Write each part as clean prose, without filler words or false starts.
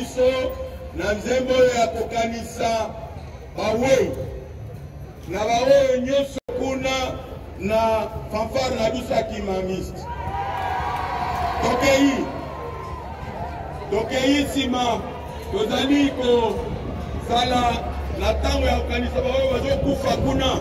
biso na nzembo ya kokanisa bawe na bawe nyonso kuna na fanfare na biso ya kimamiste tokei nsima tozali kozala na ntango ya kokanisa bawe bazokufa kuna.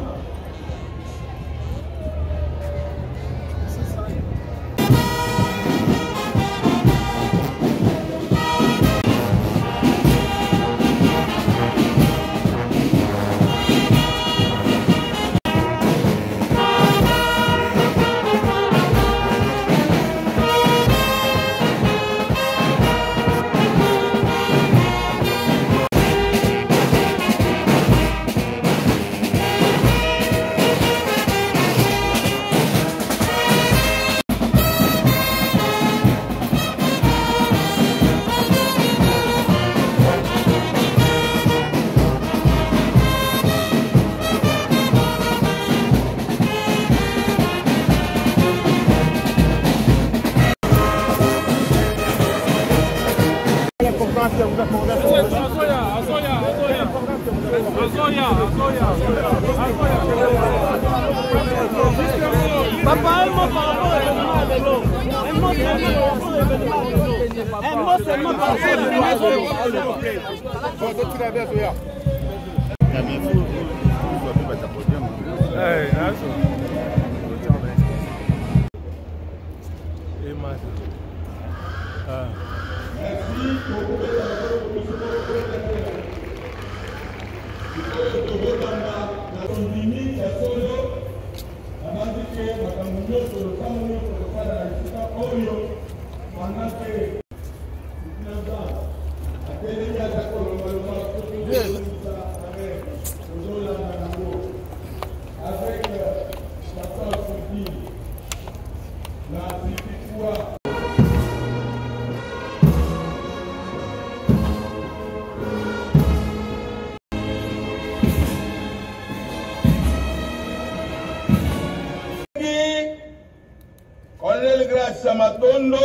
Papa, un mot par rapport à l'événement à vélo. Un mot seulement par rapport à l'événement à vélo. Matondo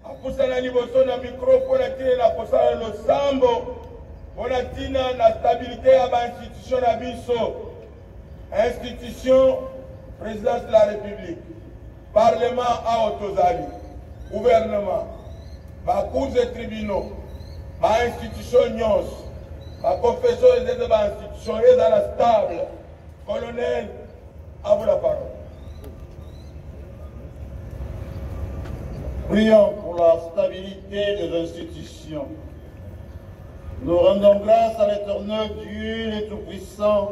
akusana liboso na micro pour tina na kosala losambo pona tina na stabilité ya ba institution na biso, institution présidence de la République, parlement a autozali, gouvernement, ba cours et tribunaux, ba institution nyonso, ba confession et ba institution ezala stable. Colonel, à vous la parole. Prions pour la stabilité des institutions. Nous rendons grâce à l'Éternel Dieu, le Tout-Puissant,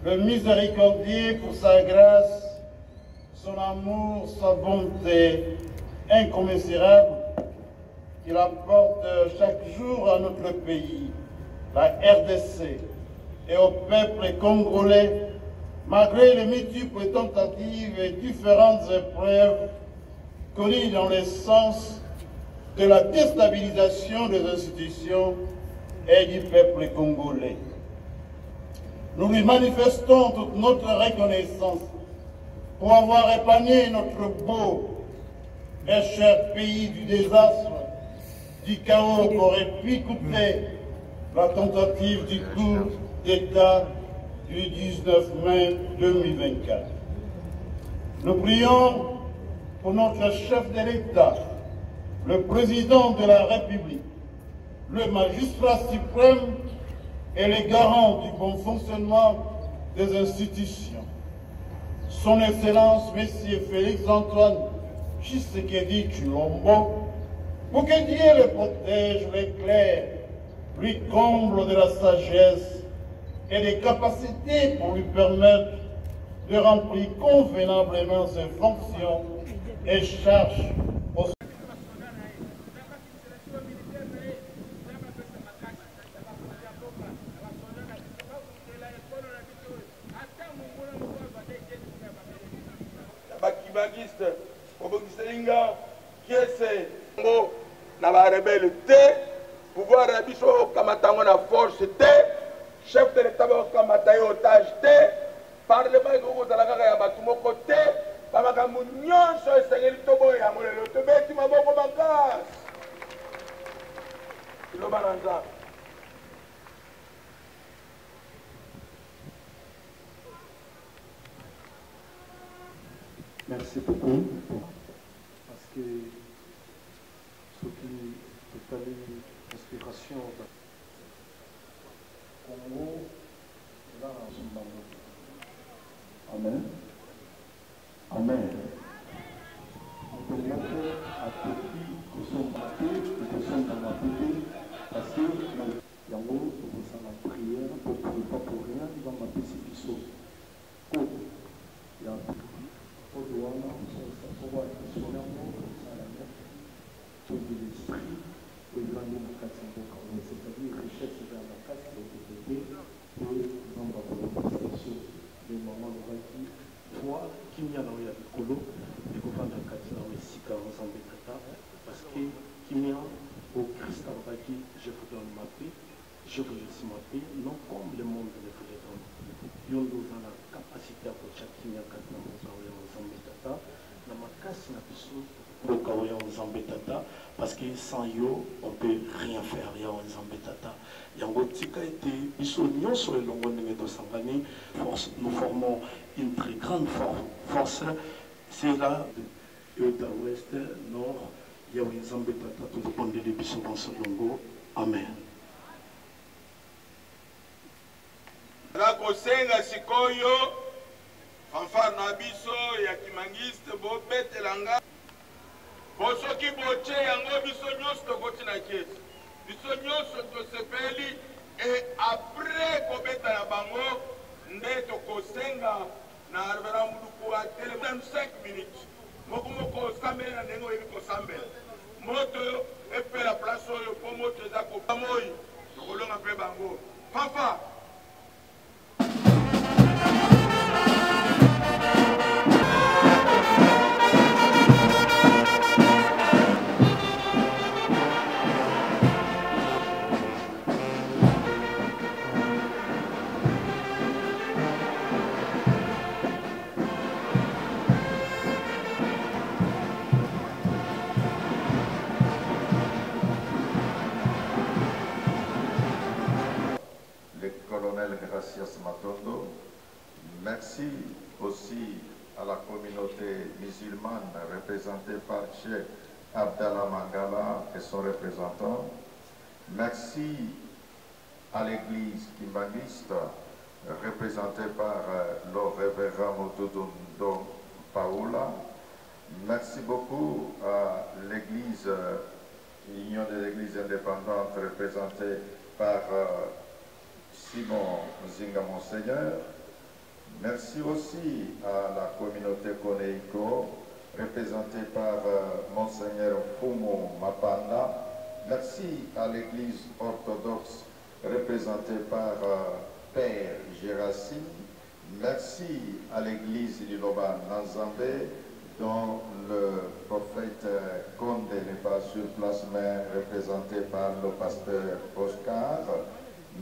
le Miséricordieux pour sa grâce, son amour, sa bonté incommensurable qu'il apporte chaque jour à notre pays, la RDC, et au peuple congolais, malgré les multiples tentatives et différentes épreuves connues dans le sens de la déstabilisation des institutions et du peuple congolais. Nous lui manifestons toute notre reconnaissance pour avoir épargné notre beau et cher pays du désastre, du chaos qu'aurait pu coûter la tentative du coup d'État du 19 mai 2024. Nous prions pour notre chef de l'État, le président de la République, le magistrat suprême et les garants du bon fonctionnement des institutions. Son Excellence, M. Félix-Antoine Tshisekedi Tshilombo, pour que Dieu le protège, l'éclaire, lui comble de la sagesse et des capacités pour lui permettre de remplir convenablement ses fonctions et charges au bakibagiste obokiselinga kiese ngo na ba rebelle te pouvoir ya biso kamatango na force te chef de l'état ba kamata yo otage te parlement ekozala kaka ya bato moko te bamakambo nyonso esengeli toboya molelo tobeti maboko makasi Loba na Nzambe. Merci beaucoup. Parce que ce qui est allé inspiration Congo, là, Amen. Amen. On peut montrer à Toki que sont battus et que sont dans la beauté parce que Yango, pour ça la prière, pour ne pas pour rien, dans ma pécipiso. Il y a Odouana, pour voir que son amour, ça la mer, tout de l'esprit, pour y vendre la casse en boca, c'est-à-dire richesse vers la casse, le développé, pour dans ma manifestation, les mamans de Raki, toi, qui n'y a pas eu à l'écolo, et qu'on vend la casse dans les six ans en Bétata, parce que qui n'y a au Christ en Raki, je vous donne ma paix, je vous laisse ma paix, non comme le monde ne vous le donne. Nous avons la capacité à chacun de nous parce que sans yo, on ne peut rien faire. Nous formons une très grande force. C'est là, ouest, nord, il y a un Zambetata, tout le monde de Bissot dans ce longo. Amen. La kosenga sikoyo fanfare na biso ya kimangiste bobetelanga bosoki boche yango biso nyonso tokoti na kesi biso nyonso tosepeli et après kobeta na bango nde tokosenga na revera muduku atele 5 minutes moko moko osambeli na ndenge oyebi kosambela moto epela place oyo po moto eza kobamoyi tokolonga mpe bango fanfare. Gracias Matondo. Merci aussi à la communauté musulmane représentée par Cheikh Abdallah Mangala et son représentant. Merci à l'église kimbanguiste représentée par le révérend Motodondo Paola. Merci beaucoup à l'église, l'Union des églises indépendantes représentée par Simon Zinga Monseigneur. Merci aussi à la communauté Koneiko, représentée par Monseigneur Fumo Mapanda. Merci à l'église orthodoxe, représentée par Père Gérassi. Merci à l'église Liloba Nanzambe, dont le prophète Konde n'est pas sur place, mais représenté par le pasteur Oscar.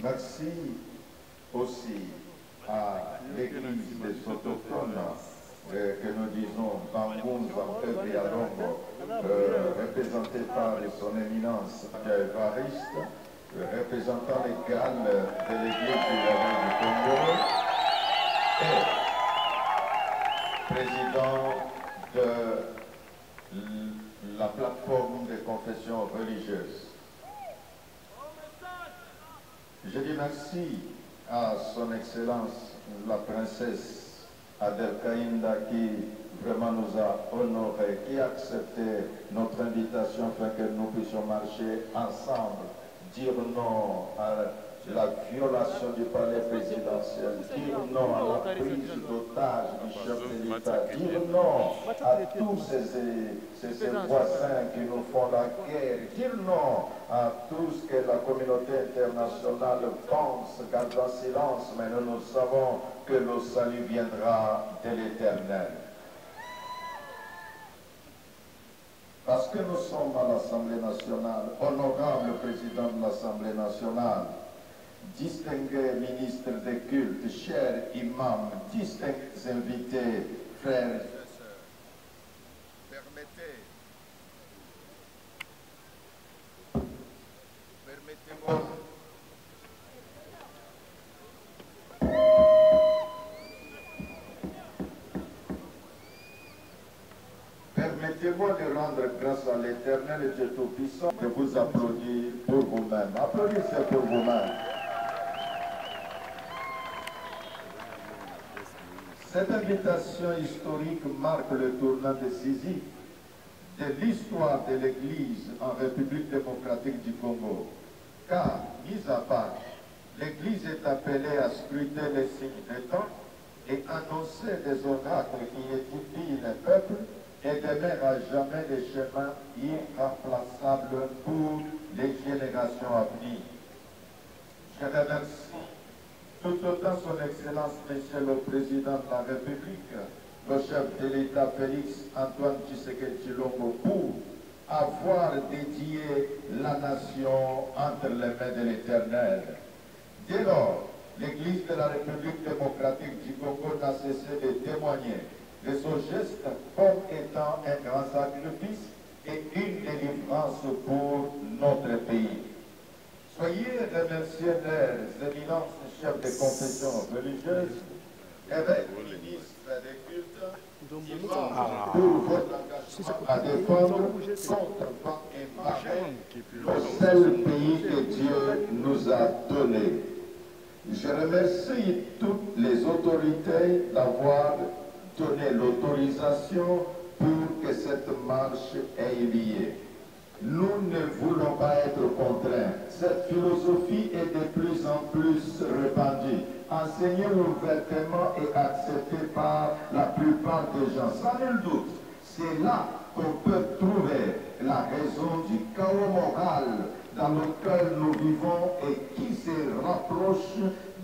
Merci aussi à l'église des autochtones que nous disons Bangoun, Zampeb et Alongo, représentée par son éminence Evariste, représentant légal de l'église du Réveil du Congo et président de la plateforme des confessions religieuses. Je dis merci à son Excellence, la princesse Adel Kaïnda, qui vraiment nous a honorés, qui a accepté notre invitation afin que nous puissions marcher ensemble, dire non à la violation du palais présidentiel, dire non à la prise d'otage du chef de l'État, dire non à tous ces voisins qui nous font la guerre, dire non à tout ce que la communauté internationale pense, gardant silence, mais nous savons que le salut viendra de l'Éternel. Parce que nous sommes à l'Assemblée nationale, honorable président de l'Assemblée nationale, distingués ministres des cultes, chers imams, distingués invités, frères, permettez Permettez-moi de rendre grâce à l'Éternel Dieu Tout-Puissant de vous applaudir pour vous-même. Applaudissez pour vous-même. Cette invitation historique marque le tournant décisif de l'histoire de l'Église en République démocratique du Congo. Car, mis à part, l'Église est appelée à scruter les signes des temps et annoncer des oracles qui édifient le peuple et demeurent à jamais des chemins irremplaçables pour les générations à venir. Je remercie tout autant son Excellence, Monsieur le Président de la République, le chef de l'État Félix Antoine Tshisekedi Tshilombo, pour avoir dédié la nation entre les mains de l'Éternel. Dès lors, l'Église de la République démocratique du Congo n'a cessé de témoigner de ce geste comme étant un grand sacrifice et une délivrance pour notre pays. Soyez remerciés leurs éminences chefs de confession religieuse, évêques, ministres des cultes, imams, pour votre engagement à défendre contre vent et marée le seul pays que Dieu nous a donné. Je remercie toutes les autorités d'avoir donné l'autorisation pour que cette marche ait lieu. Nous ne voulons pas être contraints. Cette philosophie est de plus en plus répandue, enseignée ouvertement et acceptée par la plupart des gens. Sans nul doute, c'est là qu'on peut trouver la raison du chaos moral dans lequel nous vivons et qui se rapproche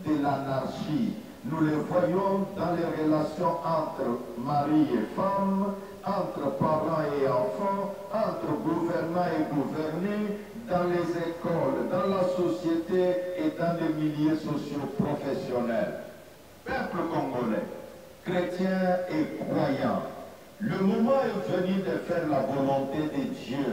de l'anarchie. Nous le voyons dans les relations entre mari et femme, entre parents et enfants, entre gouvernants et gouvernés, dans les écoles, dans la société et dans les milieux socio-professionnels. Peuple congolais, chrétiens et croyants, le moment est venu de faire la volonté de Dieu,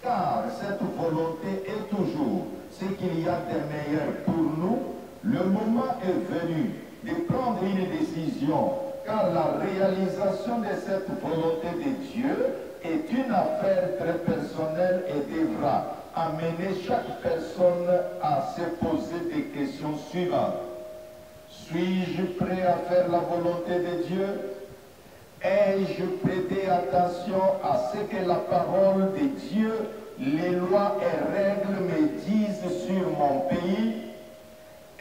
car cette volonté est toujours ce qu'il y a de meilleur pour nous. Le moment est venu de prendre une décision, car la réalisation de cette volonté de Dieu est une affaire très personnelle et devra amener chaque personne à se poser des questions suivantes. Suis-je prêt à faire la volonté de Dieu? Ai-je prêté attention à ce que la parole de Dieu, les lois et règles me disent sur mon pays?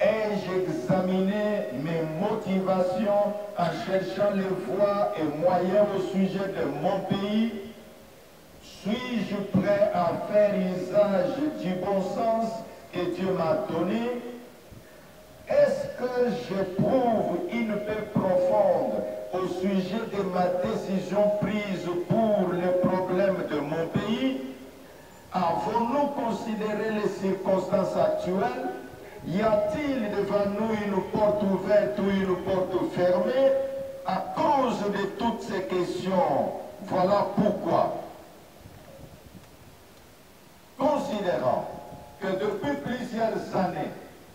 Ai-je examiné mes motivations en cherchant les voies et moyens au sujet de mon pays? Suis-je prêt à faire usage du bon sens que Dieu m'a donné? Est-ce que j'éprouve une paix profonde au sujet de ma décision prise pour les problèmes de mon pays? Avons-nous considéré les circonstances actuelles? Y a-t-il devant nous une porte ouverte ou une porte fermée? À cause de toutes ces questions, voilà pourquoi, considérant que depuis plusieurs années,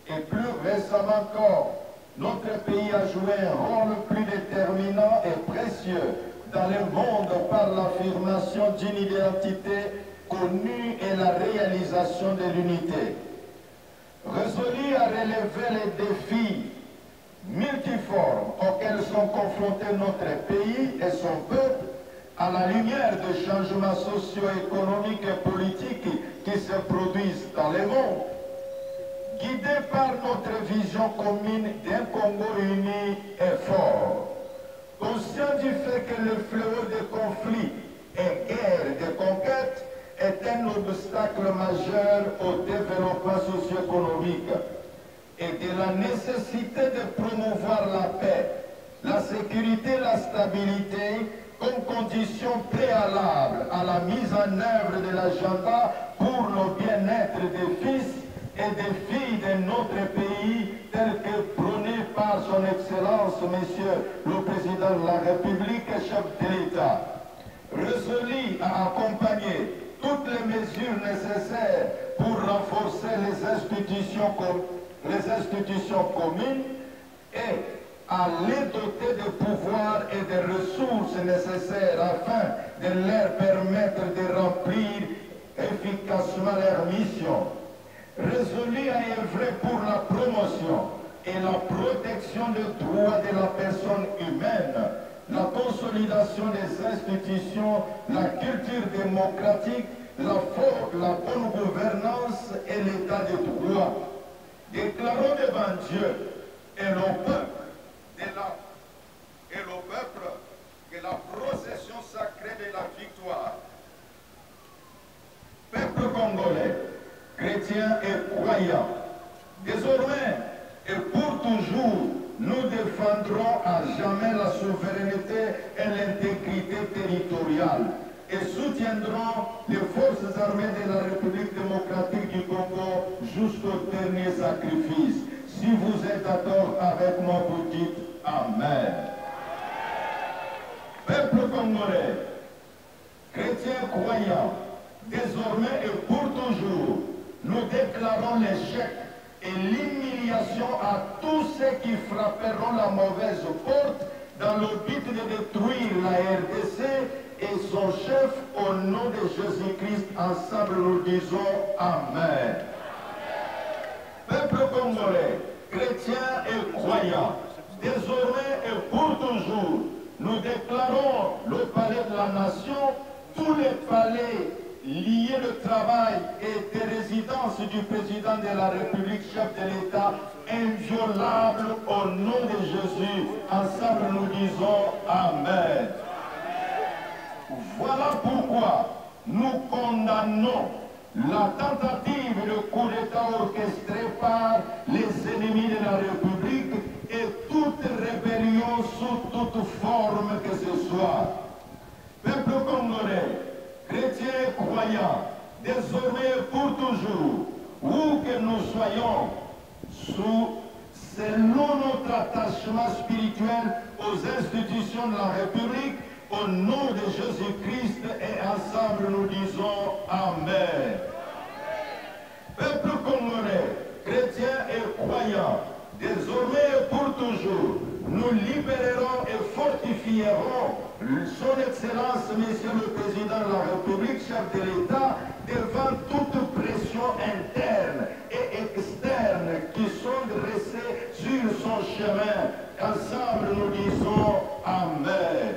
et plus récemment encore, notre pays a joué un rôle plus déterminant et précieux dans le monde par l'affirmation d'une identité connue et la réalisation de l'unité. Résolu à relever les défis multiformes auxquels sont confrontés notre pays et son peuple, à la lumière des changements socio-économiques et politiques qui se produisent dans le monde, guidé par notre vision commune d'un Congo uni et fort, conscient du fait que le fléau des conflits et guerres de conquête est un obstacle majeur au développement socio-économique et de la nécessité de promouvoir la paix, la sécurité et la stabilité comme condition préalable à la mise en œuvre de l'agenda pour le bien-être des fils et des filles de notre pays, tel que prôné par son Excellence, Monsieur le Président de la République et chef de l'État, résolu à accompagner toutes les mesures nécessaires pour renforcer les institutions communes et à les doter de pouvoirs et de ressources nécessaires afin de leur permettre de remplir efficacement leur mission. Résolu à œuvrer pour la promotion et la protection des droits de la personne humaine, la consolidation des institutions, la culture démocratique, la bonne gouvernance et l'état de droit. Déclarons devant Dieu et le peuple que la procession sacrée de la victoire. Peuple congolais, chrétiens et croyants, désormais et pour toujours, nous défendrons à jamais la souveraineté et l'intégrité territoriale et soutiendrons les forces armées de la République démocratique du Congo jusqu'au dernier sacrifice. Si vous êtes d'accord avec moi, vous dites Amen. Peuple congolais, chrétiens croyants, désormais et pour toujours, nous déclarons l'échec et l'humiliation à tous ceux qui frapperont la mauvaise porte dans le but de détruire la RDC et son chef au nom de Jésus-Christ. Ensemble, nous disons Amen. Peuple congolais, chrétiens et croyants, désormais et pour toujours, nous déclarons le palais de la nation, tous les palais liés au travail et des résidences du président de la République, chef de l'État, inviolables au nom de Jésus. Ensemble, nous disons Amen. Voilà pourquoi nous condamnons la tentative de coup d'État orchestré par les ennemis de la République et toute rébellion sous toute forme que ce soit. Peuple congolais, chrétiens et croyants, désormais pour toujours, où que nous soyons, selon notre attachement spirituel aux institutions de la République, au nom de Jésus-Christ, et ensemble nous disons Amen. Peuple congolais, chrétiens et croyants, désormais et pour toujours, nous libérerons et fortifierons son Excellence, Monsieur le Président de la République, chef de l'État, devant toute pression interne et externe qui sont dressées sur son chemin. Ensemble, nous disons Amen.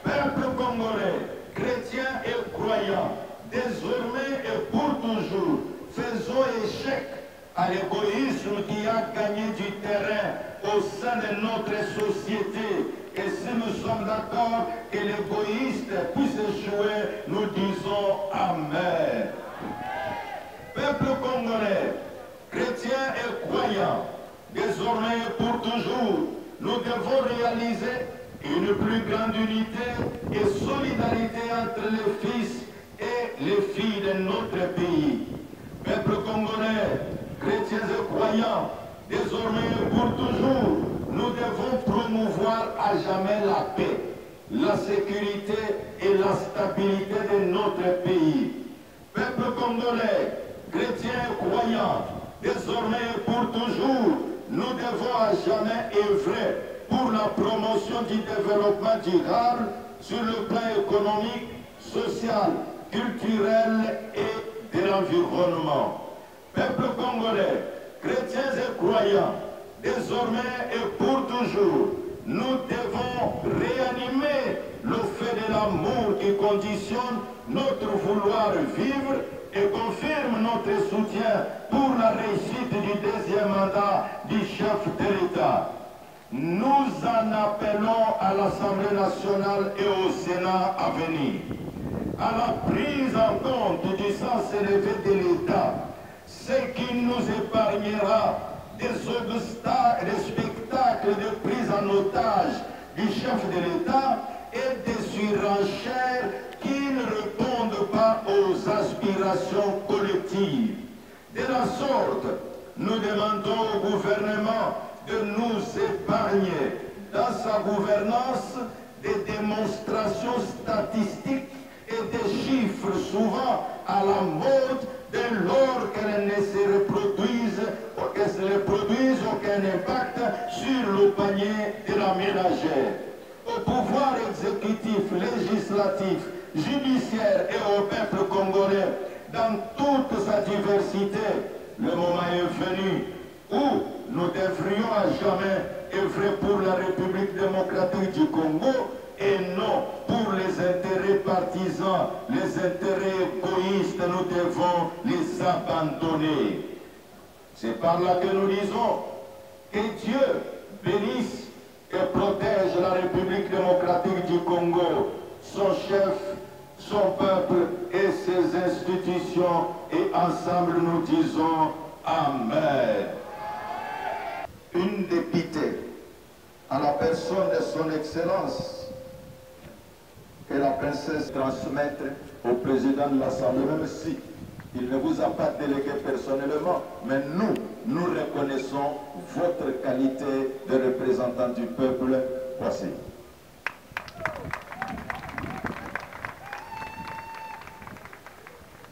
Peuple congolais, chrétiens et croyants, désormais et pour toujours, faisons échec à l'égoïsme qui a gagné du terrain au sein de notre société. Et si nous sommes d'accord que l'égoïste puisse échouer, nous disons Amen. Peuple congolais, chrétiens et croyants, désormais et pour toujours, nous devons réaliser une plus grande unité et solidarité entre les fils et les filles de notre pays. Peuple congolais, chrétiens et croyants, désormais et pour toujours, nous devons promouvoir à jamais la paix, la sécurité et la stabilité de notre pays. Peuple congolais, chrétiens et croyants, désormais et pour toujours, nous devons à jamais œuvrer pour la promotion du développement durable sur le plan économique, social, culturel et de l'environnement. Peuple congolais, chrétiens et croyants, désormais et pour toujours, nous devons réanimer le fait de l'amour qui conditionne notre vouloir vivre et confirme notre soutien pour la réussite du deuxième mandat du chef de l'État. Nous en appelons à l'Assemblée nationale et au Sénat à venir, à la prise en compte du sens élevé de l'État, ce qui nous épargnera des obstacles, des spectacles de prise en otage du chef de l'État et des surenchères qui ne répondent pas aux aspirations collectives. De la sorte, nous demandons au gouvernement de nous épargner dans sa gouvernance des démonstrations statistiques et des chiffres souvent à la mode dès lors qu'elles ne se reproduisent aucun impact sur le panier de la ménagère. Au pouvoir exécutif, législatif, judiciaire et au peuple congolais, dans toute sa diversité, le moment est venu où nous devrions à jamais œuvrer pour la République démocratique du Congo et non pour les intérêts partisans, les intérêts égoïstes. Nous devons les abandonner. C'est par là que nous disons que Dieu bénisse et protège la République démocratique du Congo, son chef, son peuple et ses institutions. Et ensemble nous disons Amen. Une députée, à la personne de son Excellence, que la princesse transmettre au président de l'Assemblée, même si il ne vous a pas délégué personnellement, mais nous reconnaissons votre qualité de représentant du peuple. Voici.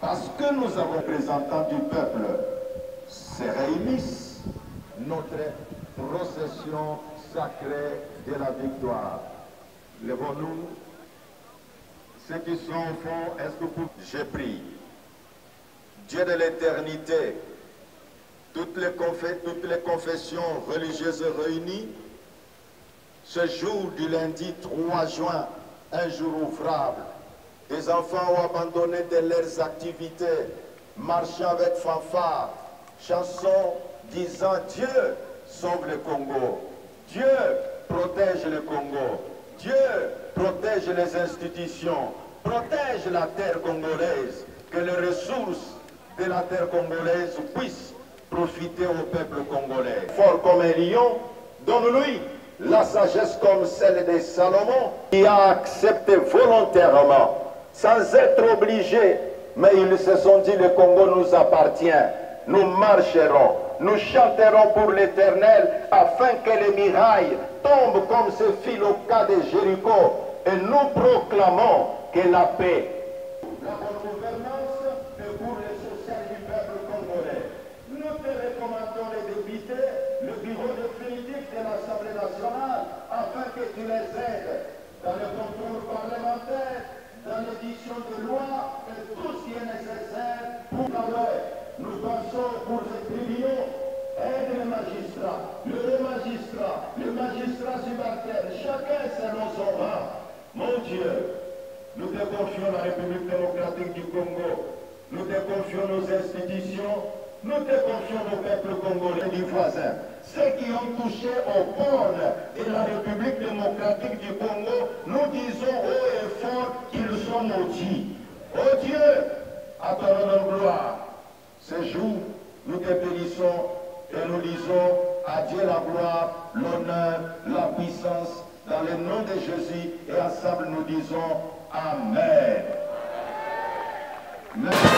Parce que nous avons représentants du peuple se réunissent, notre procession sacrée de la victoire. Levons-nous. Ceux qui sont au fond, est-ce que vous... Je prie. Dieu de l'éternité, toutes les confessions religieuses réunies, ce jour du lundi 3 juin, un jour ouvrable, des enfants ont abandonné de leurs activités, marchant avec fanfare, chansons disant Dieu sauve le Congo, Dieu protège le Congo, Dieu protège les institutions, protège la terre congolaise, que les ressources de la terre congolaise puissent profiter au peuple congolais. Fort comme un lion, donne-lui la sagesse comme celle de Salomon, qui a accepté volontairement, sans être obligé, mais ils se sont dit le Congo nous appartient. Nous marcherons, nous chanterons pour l'Éternel afin que les murailles tombent comme ce fil au cas de Jéricho, et nous proclamons que la paix, la bonne gouvernance est pour le social du peuple congolais. Nous te recommandons les députés, le bureau définitif de l'Assemblée nationale, afin que tu les aides dans le contrôle parlementaire, dans l'édition de lois et tout ce qui est nécessaire pour la loi. Nous pensons pour les tribunaux, aide les magistrats, les magistrats subalternes, chacun selon son rang. Mon Dieu, nous te confions la République démocratique du Congo, nous te confions nos institutions, nous te confions nos peuples congolais du voisin. Ceux qui ont touché aux bornes de la République démocratique du Congo, nous disons haut et fort qu'ils sont maudits. Oh Dieu, à ton nom de gloire, ce jour, nous te bénissons et nous disons à Dieu la gloire, l'honneur, la puissance, dans le nom de Jésus, et ensemble nous disons Amen. Amen.